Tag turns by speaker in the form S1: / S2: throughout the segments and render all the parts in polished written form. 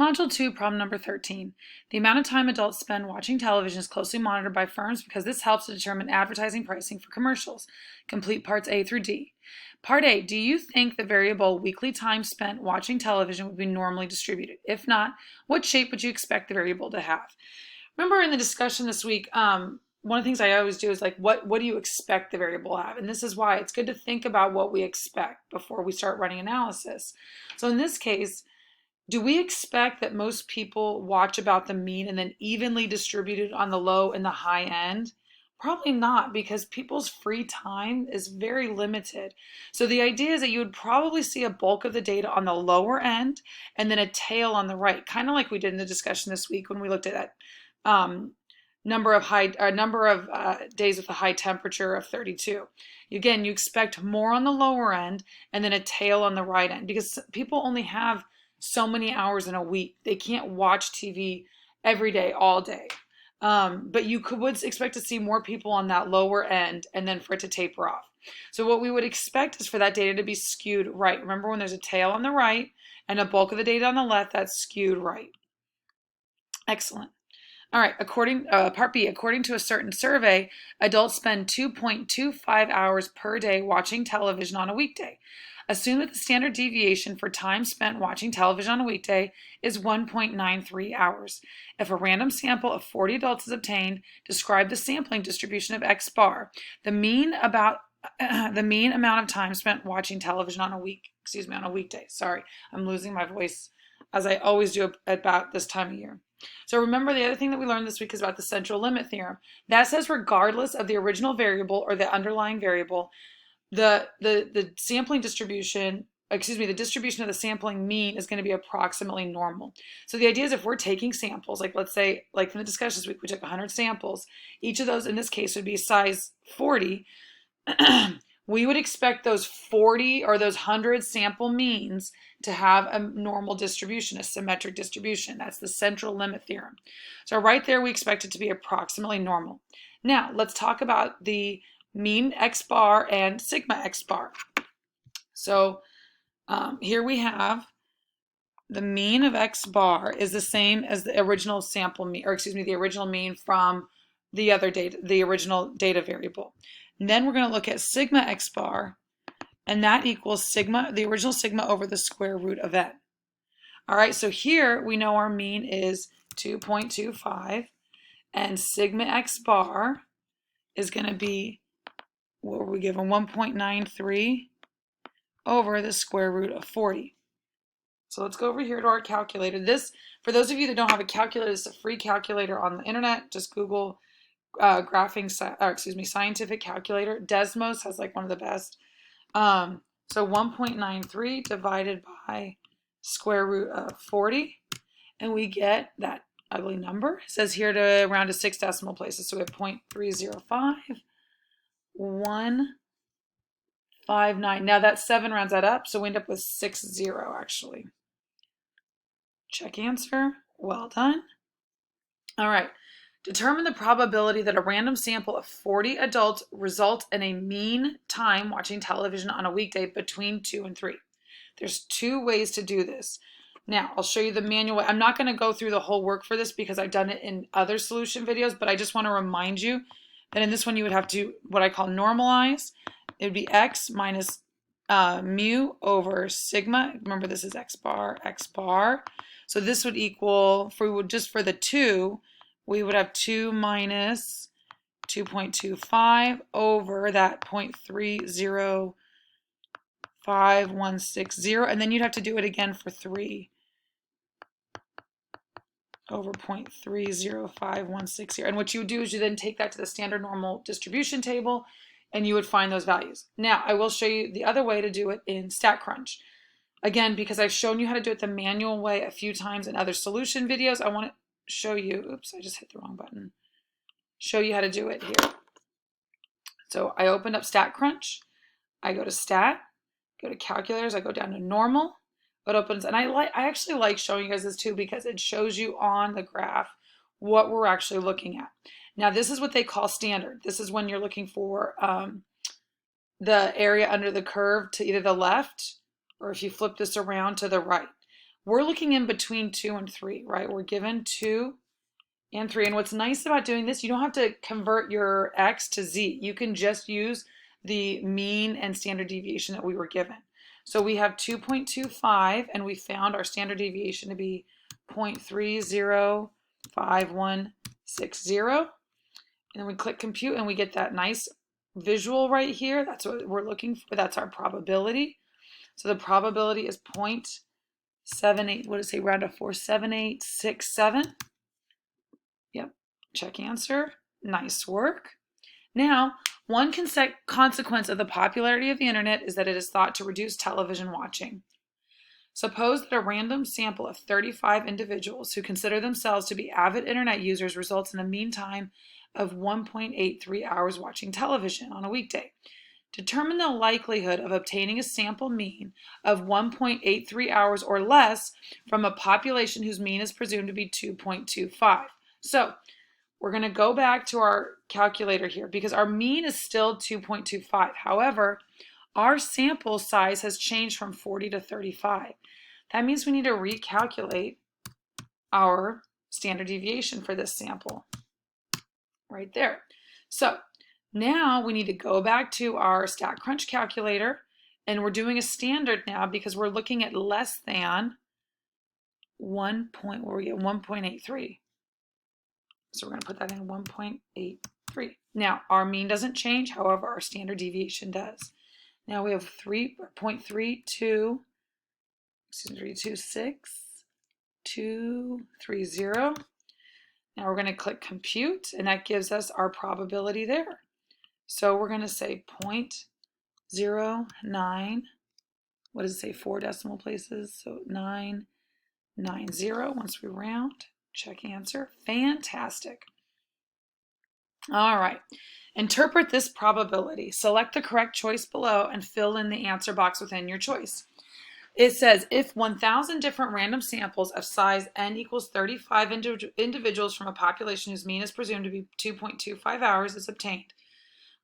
S1: Module 2, problem number 13. The amount of time adults spend watching television is closely monitored by firms because this helps to determine advertising pricing for commercials. Complete parts A through D. Part A, do you think the variable weekly time spent watching television would be normally distributed? If not, what shape would you expect the variable to have? Remember in the discussion this week, one of the things I always do is like, what do you expect the variable to have? And this is why it's good to think about what we expect before we start running analysis. So in this case, do we expect that most people watch about the mean and then evenly distributed on the low and the high end? Probably not, because people's free time is very limited. So the idea is that you would probably see a bulk of the data on the lower end and then a tail on the right, kind of like we did in the discussion this week when we looked at that number of days with a high temperature of 32. Again, you expect more on the lower end and then a tail on the right end, because people only have so many hours in a week. They can't watch TV every day, all day. But you would expect to see more people on that lower end and then for it to taper off. So what we would expect is for that data to be skewed right. Remember, when there's a tail on the right and a bulk of the data on the left, that's skewed right. Excellent. All right, part B, according to a certain survey, adults spend 2.25 hours per day watching television on a weekday. Assume that the standard deviation for time spent watching television on a weekday is 1.93 hours. If a random sample of 40 adults is obtained, describe the sampling distribution of X bar, the mean amount of time spent watching television on a weekday. Sorry, I'm losing my voice as I always do about this time of year. So remember, the other thing that we learned this week is about the central limit theorem. That says regardless of the original variable or the underlying variable, the sampling distribution, the distribution of the sampling mean is going to be approximately normal. So the idea is if we're taking samples, like let's say, like in the discussion this week, we took 100 samples. Each of those in this case would be size 40. We would expect those 40 or those 100 sample means to have a normal distribution, a symmetric distribution. That's the central limit theorem. So right there, we expect it to be approximately normal. Now, let's talk about the mean X bar and sigma X bar. So here we have the mean of X bar is the same as the original sample mean, the original mean from the other data, the original data variable. And then we're going to look at sigma X bar, and that equals the original sigma over the square root of n. All right, so here we know our mean is 2.25, and sigma X bar is going to be, what were we given, 1.93 over the square root of 40. So let's go over here to our calculator. This, for those of you that don't have a calculator, this is a free calculator on the internet. Just Google scientific calculator. Desmos has like one of the best. So 1.93 divided by square root of 40, and we get that ugly number. It says here to round to 6 decimal places, so we have 0.305, 159. Now that 7 rounds that up, so we end up with 60 actually. Check answer. Well done. All right. Determine the probability that a random sample of 40 adults result in a mean time watching television on a weekday between 2 and 3. There's 2 ways to do this. Now, I'll show you the manual way. I'm not going to go through the whole work for this because I've done it in other solution videos, but I just want to remind you that in this one you would have to, what I call normalize. It would be X minus mu over sigma. Remember, this is X bar. So this would equal, for the 2, we would have 2 minus 2.25 over that 0.305160, and then you'd have to do it again for 3 over 0.305160. And what you would do is you then take that to the standard normal distribution table, and you would find those values. Now, I will show you the other way to do it in StatCrunch. Again, because I've shown you how to do it the manual way a few times in other solution videos, I want to show you, oops, I just hit the wrong button, show you how to do it here. So I opened up StatCrunch, I go to Stat, go to Calculators, I go down to Normal, it opens, and I actually like showing you guys this too because it shows you on the graph what we're actually looking at. Now this is what they call standard. This is when you're looking for the area under the curve to either the left, or if you flip this around, to the right. we're looking in between 2 and 3, right? We're given 2 and 3. And what's nice about doing this, you don't have to convert your x to z. You can just use the mean and standard deviation that we were given. So we have 2.25, and we found our standard deviation to be 0.305160. And then we click compute, and we get that nice visual right here. That's what we're looking for. That's our probability. So the probability is 0.78, what does it say, round to 47867. Yep, check answer. Nice work. Now, one consequence of the popularity of the internet is that it is thought to reduce television watching. Suppose that a random sample of 35 individuals who consider themselves to be avid internet users results in a mean time of 1.83 hours watching television on a weekday. Determine the likelihood of obtaining a sample mean of 1.83 hours or less from a population whose mean is presumed to be 2.25. So we're going to go back to our calculator here because our mean is still 2.25. However, our sample size has changed from 40 to 35. That means we need to recalculate our standard deviation for this sample right there. So now we need to go back to our StatCrunch calculator, and we're doing a standard now because we're looking at less than 1.83. So we're going to put that in 1.83. Now, our mean doesn't change. However, our standard deviation does. Now we have 3.326,230. Now we're going to click compute, and that gives us our probability there. So we're going to say 0.09. What does it say? 4 decimal places. So 990 once we round. Check answer. Fantastic. All right. Interpret this probability. Select the correct choice below and fill in the answer box within your choice. It says if 1,000 different random samples of size n equals 35 individuals from a population whose mean is presumed to be 2.25 hours is obtained,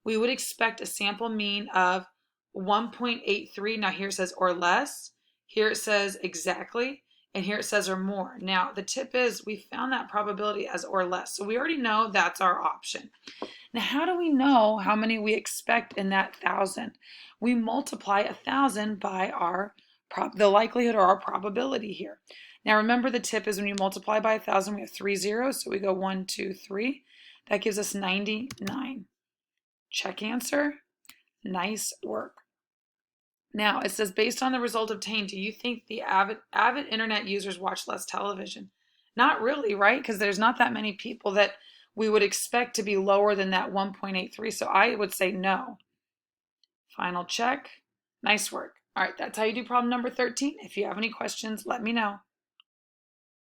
S1: we would expect a sample mean of 1.83. Now here it says or less. Here it says exactly. And here it says or more. Now the tip is we found that probability as or less. So we already know that's our option. Now how do we know how many we expect in that 1,000? We multiply 1,000 by the likelihood or our probability here. Now remember the tip is when you multiply by 1,000 we have 3 zeros. So we go 1, 2, 3. That gives us 99. Check answer. Nice work. Now, it says, based on the result obtained, do you think the avid internet users watch less television? Not really, right? Because there's not that many people that we would expect to be lower than that 1.83. So I would say no. Final check. Nice work. All right, that's how you do problem number 13. If you have any questions, let me know.